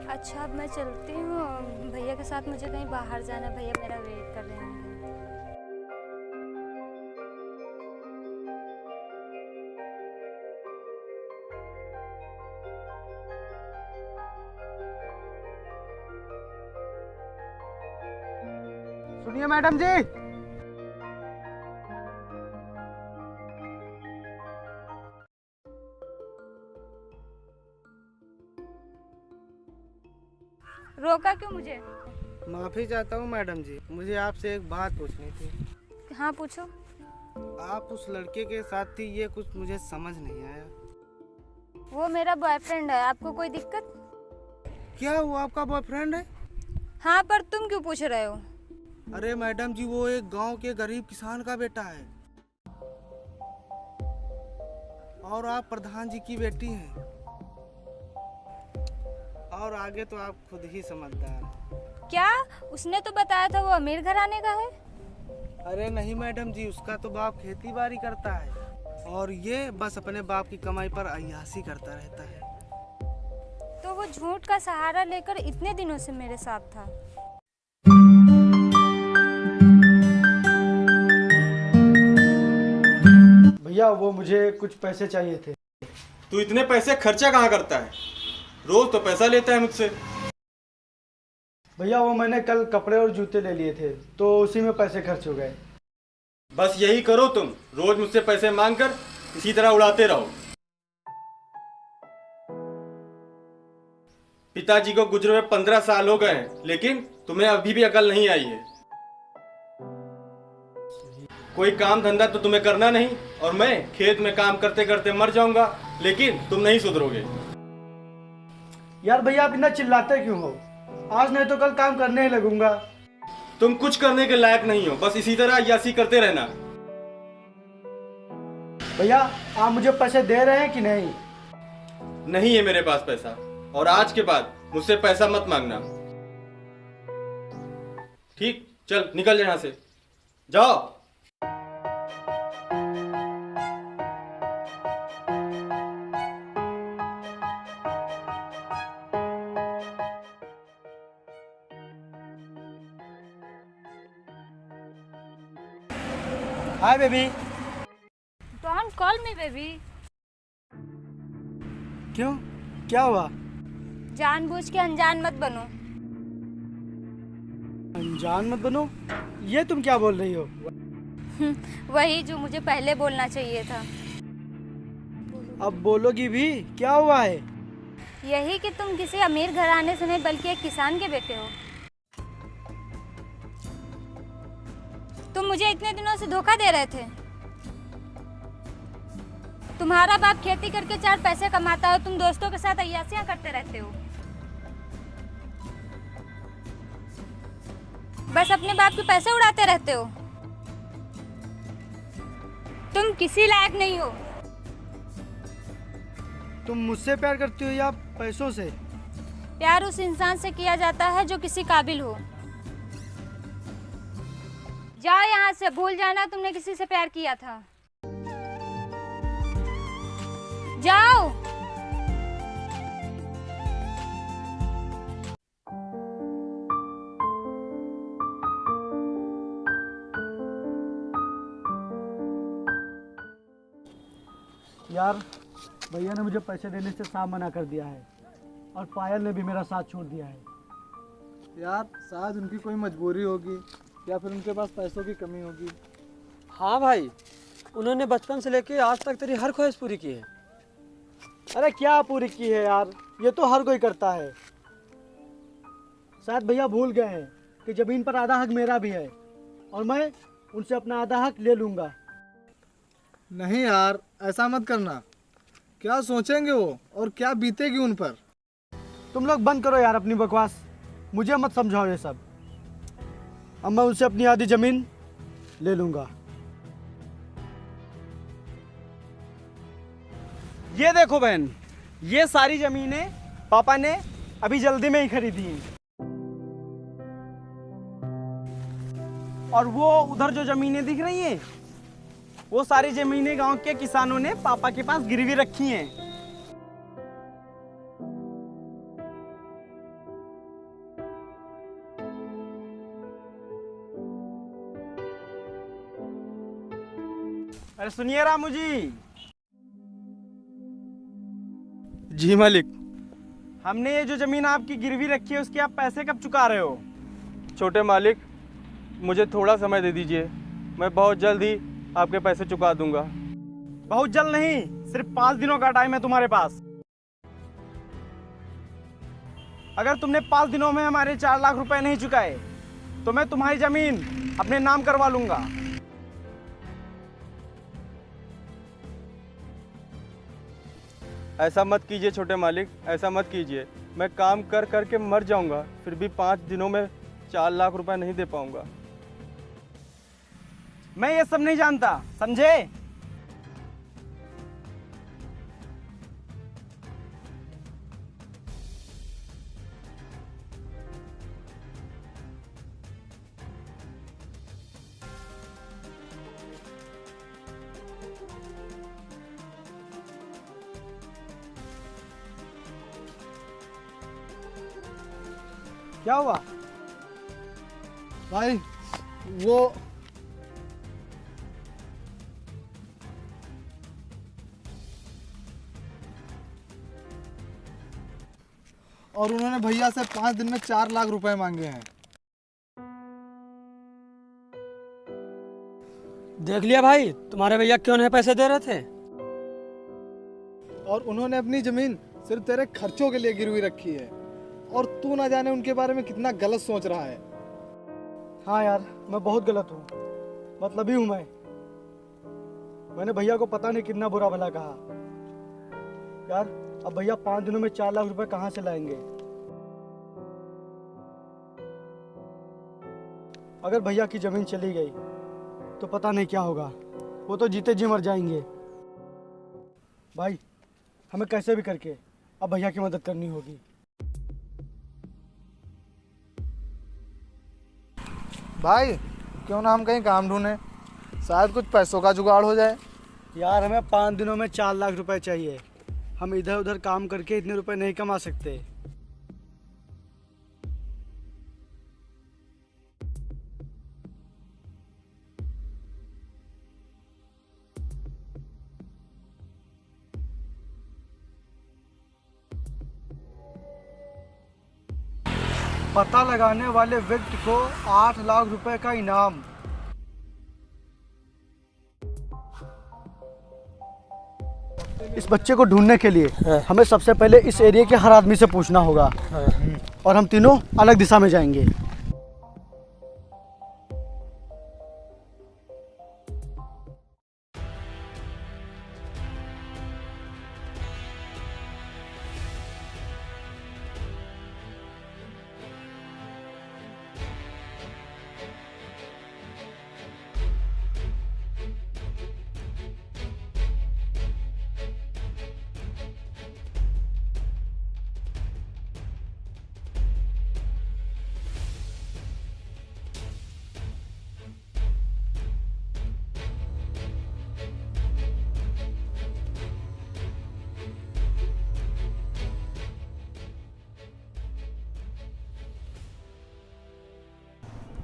अच्छा, अब मैं चलती हूँ। भैया के साथ मुझे कहीं बाहर जाना है, भैया मेरा वेट कर रहे होंगे। सुनिए मैडम जी। रोका क्यों मुझे? माफी चाहता हूँ मैडम जी, मुझे आपसे एक बात पूछनी थी। हाँ, पूछो। आप उस लड़के के साथ थी, ये कुछ मुझे समझ नहीं आया। वो मेरा बॉयफ्रेंड है। आपको कोई दिक्कत? क्या वो आपका बॉयफ्रेंड है? हाँ, पर तुम क्यों पूछ रहे हो? अरे मैडम जी, वो एक गांव के गरीब किसान का बेटा है और आप प्रधान जी की बेटी हैं। और आगे तो आप खुद ही समझदार। क्या? उसने तो बताया था वो अमीर घराने का है। अरे नहीं मैडम जी, उसका तो बाप खेती बाड़ी करता है और ये बस अपने बाप की कमाई पर अय्याशी करता रहता है। तो वो झूठ का सहारा लेकर इतने दिनों से मेरे साथ था। भैया वो मुझे कुछ पैसे चाहिए थे। तू इतने पैसे खर्चा कहाँ करता है? रोज तो पैसा लेता है मुझसे। भैया वो मैंने कल कपड़े और जूते ले लिए थे तो उसी में पैसे खर्च हो गए। बस यही करो तुम, रोज मुझसे पैसे मांगकर इसी तरह उड़ाते रहो। पिताजी को गुजरे हुए 15 साल हो गए हैं, लेकिन तुम्हें अभी भी अकल नहीं आई है। कोई काम धंधा तो तुम्हें करना नहीं और मैं खेत में काम करते करते मर जाऊंगा, लेकिन तुम नहीं सुधरोगे। यार भैया आप इतना चिल्लाते क्यों हो? आज नहीं तो कल काम करने ही लगूंगा। तुम कुछ करने के लायक नहीं हो, बस इसी तरह अय्याशी करते रहना। भैया आप मुझे पैसे दे रहे हैं कि नहीं? नहीं है मेरे पास पैसा, और आज के बाद मुझसे पैसा मत मांगना। ठीक, चल निकल यहां से, जाओ। Hi baby. Don't call me baby. क्यों, क्या हुआ? जानबूझ के अनजान मत बनो। अनजान मत बनो? ये तुम क्या बोल रही हो? वही जो मुझे पहले बोलना चाहिए था। अब बोलोगी भी? क्या हुआ है? यही कि तुम किसी अमीर घराने से नहीं बल्कि एक किसान के बेटे हो। तुम मुझे इतने दिनों से धोखा दे रहे थे। तुम्हारा बाप खेती करके 4 पैसे कमाता है, तुम दोस्तों के साथ अय्यासियां करते रहते हो। बस अपने बाप के पैसे उड़ाते रहते हो। तुम किसी लायक नहीं हो। तुम मुझसे प्यार करती हो या पैसों से? प्यार उस इंसान से किया जाता है जो किसी काबिल हो। जाओ यहाँ से, भूल जाना तुमने किसी से प्यार किया था। जाओ। यार भैया ने मुझे पैसे देने से साफ मना कर दिया है और पायल ने भी मेरा साथ छोड़ दिया है। यार शायद उनकी कोई मजबूरी होगी या फिर उनके पास पैसों की कमी होगी। हाँ भाई, उन्होंने बचपन से लेके आज तक तेरी हर ख्वाहिश पूरी की है। अरे क्या पूरी की है यार, ये तो हर कोई करता है। शायद भैया भूल गए हैं कि जमीन पर आधा हक मेरा भी है और मैं उनसे अपना आधा हक ले लूंगा। नहीं यार, ऐसा मत करना। क्या सोचेंगे वो और क्या बीतेगी उन पर। तुम लोग बंद करो यार अपनी बकवास, मुझे मत समझाओ ये सब। अब मैं उनसे अपनी आधी जमीन ले लूंगा। ये देखो बहन, ये सारी जमीनें पापा ने अभी जल्दी में ही खरीदी हैं। और वो उधर जो जमीनें दिख रही हैं, वो सारी जमीनें गांव के किसानों ने पापा के पास गिरवी रखी हैं। अरे सुनिए रामू जी। जी मालिक। हमने ये जो जमीन आपकी गिरवी रखी है उसके आप पैसे कब चुका रहे हो? छोटे मालिक, मुझे थोड़ा समय दे दीजिए, मैं बहुत जल्द ही आपके पैसे चुका दूंगा। बहुत जल्द नहीं, सिर्फ 5 दिनों का टाइम है तुम्हारे पास। अगर तुमने 5 दिनों में हमारे 4 लाख रुपए नहीं चुकाए तो मैं तुम्हारी जमीन अपने नाम करवा लूंगा। ऐसा मत कीजिए छोटे मालिक, ऐसा मत कीजिए। मैं काम कर कर के मर जाऊंगा, फिर भी 5 दिनों में 4 लाख रुपए नहीं दे पाऊंगा। मैं ये सब नहीं जानता, समझे? क्या हुआ भाई वो और उन्होंने भैया से 5 दिन में 4 लाख रुपए मांगे हैं। देख लिया भाई, तुम्हारे भैया क्यों नहीं पैसे दे रहे थे। और उन्होंने अपनी जमीन सिर्फ तेरे खर्चों के लिए गिरवी रखी है, और तू ना जाने उनके बारे में कितना गलत सोच रहा है। हाँ यार, मैं बहुत गलत हूँ, मतलब ही हूँ मैं। मैंने भैया को पता नहीं कितना बुरा भला कहा। यार अब भैया 5 दिनों में 4 लाख रुपए कहाँ से लाएंगे? अगर भैया की जमीन चली गई तो पता नहीं क्या होगा, वो तो जीते जी मर जाएंगे। भाई हमें कैसे भी करके अब भैया की मदद करनी होगी। भाई क्यों ना हम कहीं काम ढूंढें, शायद कुछ पैसों का जुगाड़ हो जाए। यार हमें 5 दिनों में 4 लाख रुपए चाहिए। हम इधर उधर काम करके इतने रुपए नहीं कमा सकते। पता लगाने वाले व्यक्ति को 8 लाख रुपए का इनाम। इस बच्चे को ढूंढने के लिए हमें सबसे पहले इस एरिया के हर आदमी से पूछना होगा, और हम तीनों अलग दिशा में जाएंगे।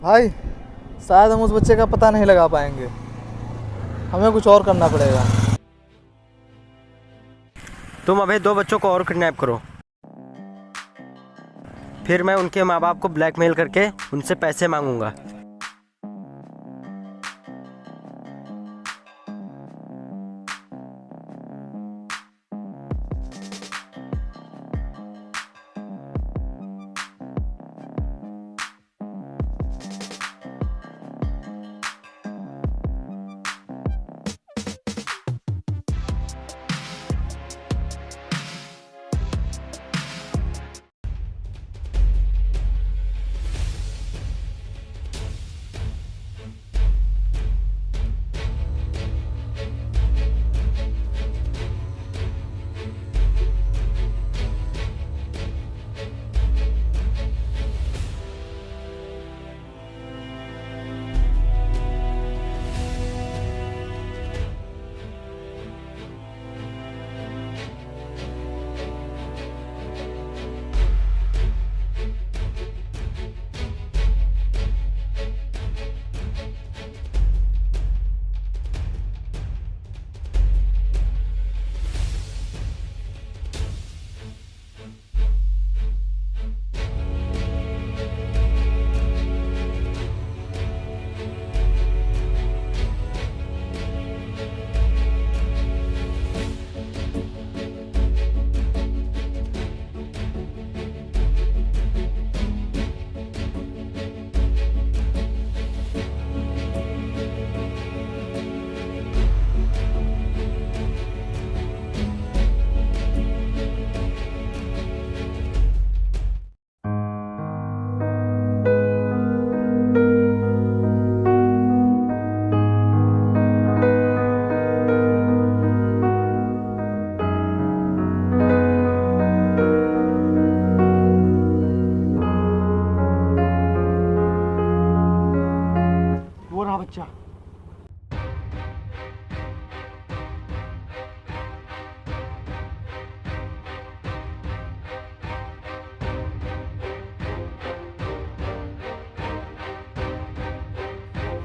भाई शायद हम उस बच्चे का पता नहीं लगा पाएंगे, हमें कुछ और करना पड़ेगा। तुम अभी 2 बच्चों को और किडनैप करो, फिर मैं उनके माँ बाप को ब्लैकमेल करके उनसे पैसे मांगूंगा। बच्चा।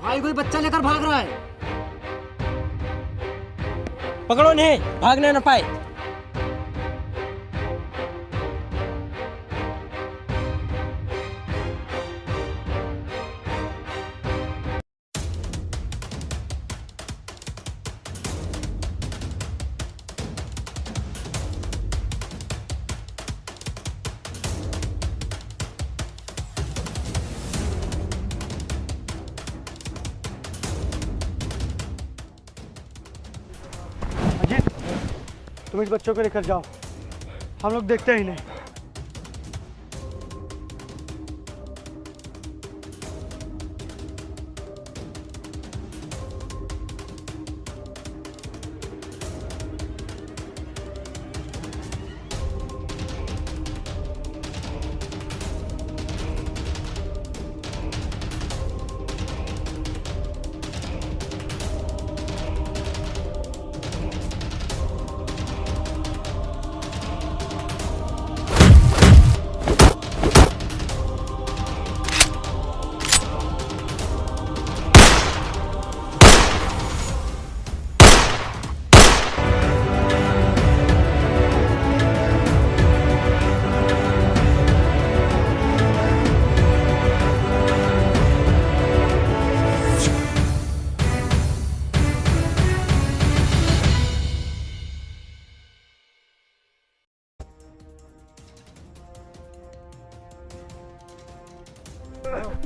भाई कोई बच्चा लेकर भाग रहा है। पकड़ो इन्हें, भागने न पाए। अजीत, तुम इस बच्चों को लेकर जाओ, हम लोग देखते हैं इन्हें।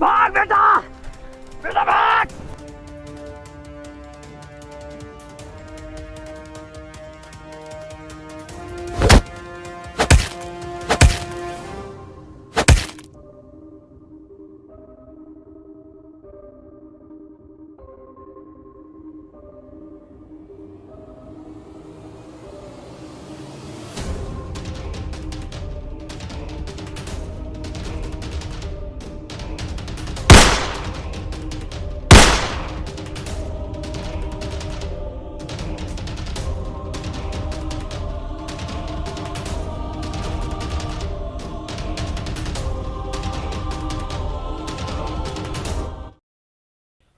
भाग बेटा, बेटा भाग।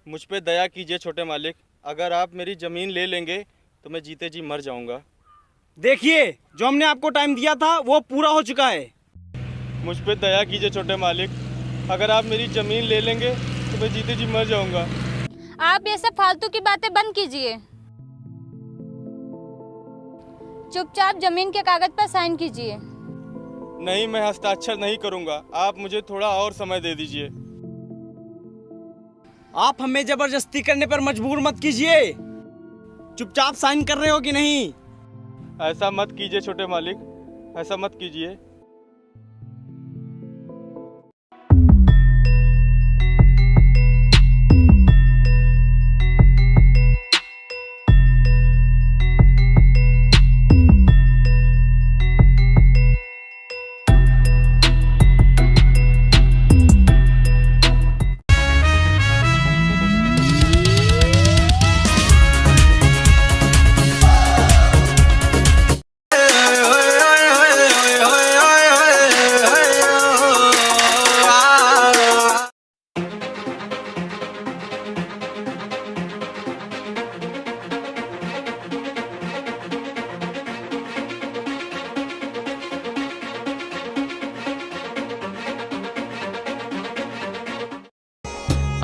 मुझ पे दया कीजिए छोटे मालिक, अगर आप मेरी ज़मीन ले लेंगे तो मैं जीते जी मर जाऊंगा। देखिए, जो हमने आपको टाइम दिया था वो पूरा हो चुका है। मुझ पे दया कीजिए छोटे मालिक, अगर आप मेरी ज़मीन ले लेंगे तो मैं जीते जी मर जाऊंगा। आप ये सब फालतू की बातें बंद कीजिए, चुपचाप जमीन के कागज पर साइन कीजिए। नहीं, मैं हस्ताक्षर नहीं करूंगा, आप मुझे थोड़ा और समय दे दीजिए। आप हमें जबरदस्ती करने पर मजबूर मत कीजिए। चुपचाप साइन कर रहे हो कि नहीं? ऐसा मत कीजिए छोटे मालिक, ऐसा मत कीजिए।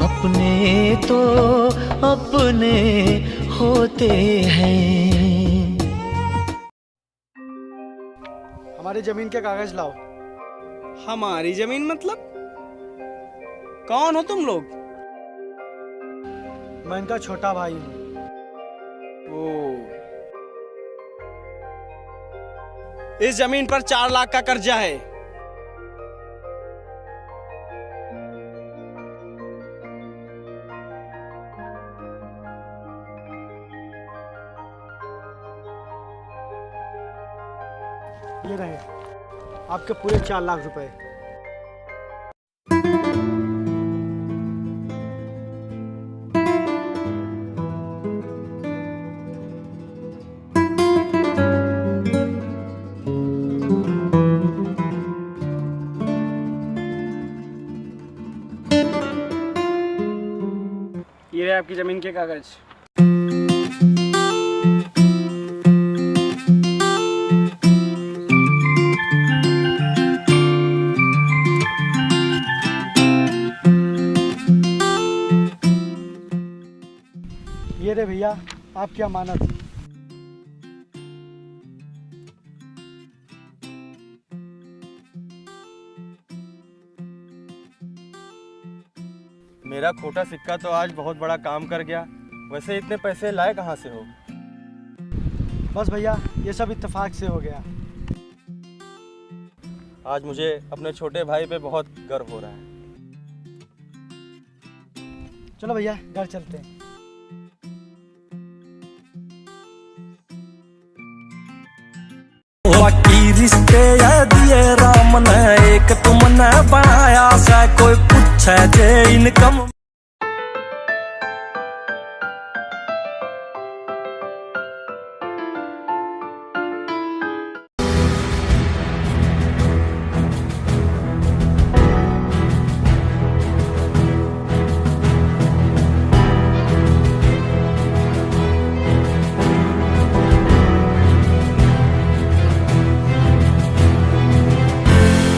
अपने तो अपने होते हैं। हमारी जमीन के कागज लाओ। हमारी जमीन मतलब? कौन हो तुम लोग? मैं इनका छोटा भाई हूँ। इस जमीन पर 4 लाख का कर्जा है। ये रहे आपके पूरे 4 लाख रुपए। आपकी ज़मीन के कागज़। ये रे भैया आपकी अमानत। मेरा खोटा सिक्का तो आज बहुत बड़ा काम कर गया। वैसे इतने पैसे लाए कहाँ से हो? बस भैया ये सब इत्तेफाक से हो गया। आज मुझे अपने छोटे भाई पे बहुत गर्व हो रहा है। चलो भैया घर चलते हैं। बाकी रिश्ते दिए राम ने एक तुमने बनाया सा कोई पूछे जे इनकम